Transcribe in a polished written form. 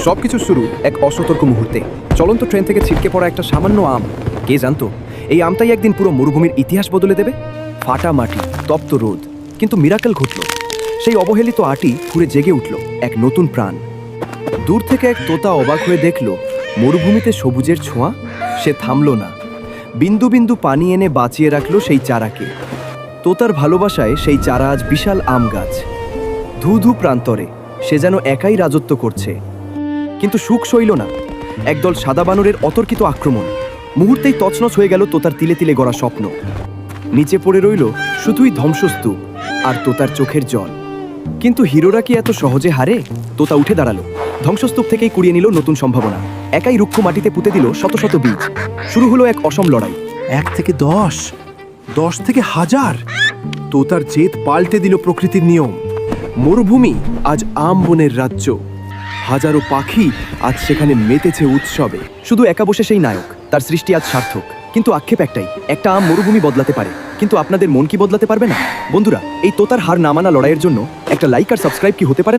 সবকিছু শুরু এক অসতর্ক মুহূর্তে। চলন্ত ট্রেন থেকে ছিটকে পড়া একটা সামান্য আম। কে জানতো এই আমটাই একদিন পুরো মরুভূমির ইতিহাস বদলে দেবে। ফাটা মাটি, তপ্ত রোদ, কিন্তু মিরাকেল ঘটল। সেই অবহেলিত আটি ঘুরে জেগে উঠল এক নতুন প্রাণ। দূর থেকে এক তোতা অবাক হয়ে দেখল মরুভূমিতে সবুজের ছোঁয়া। সে থামল না, বিন্দু বিন্দু পানি এনে বাঁচিয়ে রাখল সেই চারাকে। তোতার ভালোবাসায় সেই চারা আজ বিশাল আম গাছ। ধু ধু প্রান্তরে সে যেন একাই রাজত্ব করছে। কিন্তু সুখ সইল না। একদল সাদা বানরের অতর্কিত আক্রমণ। মুহূর্তেই তছনছ হয়ে গেল তোতার তিলে তিলে গড়া স্বপ্ন। নিচে পড়ে রইল শুধুই ধ্বংসস্তূপ আর তোতার চোখের জল। কিন্তু হিরোরা কি এত সহজে হারে? তোতা উঠে দাঁড়ালো, ধ্বংসস্তূপ থেকেই কুড়িয়ে নিল নতুন সম্ভাবনা। একাই রুক্ষ মাটিতে পুঁতে দিল শত শত বীজ। শুরু হলো এক অসম লড়াই। 1 থেকে 10, 10 থেকে 1000। তোতার জেদ পাল্টে দিল প্রকৃতির নিয়ম। মরুভূমি আজ আম বনের রাজ্য। হাজারো পাখি আজ সেখানে মেতেছে উৎসবে। শুধু একা বসে সেই নায়ক, তার সৃষ্টি আজ সার্থক। কিন্তু আক্ষেপ একটাই, একটা আম মরুভূমি বদলাতে পারে, কিন্তু আপনাদের মন কি বদলাতে পারবে না? বন্ধুরা, এই তোতার হার না মানা লড়াইয়ের জন্য একটা লাইক আর সাবস্ক্রাইব কি হতে পারে?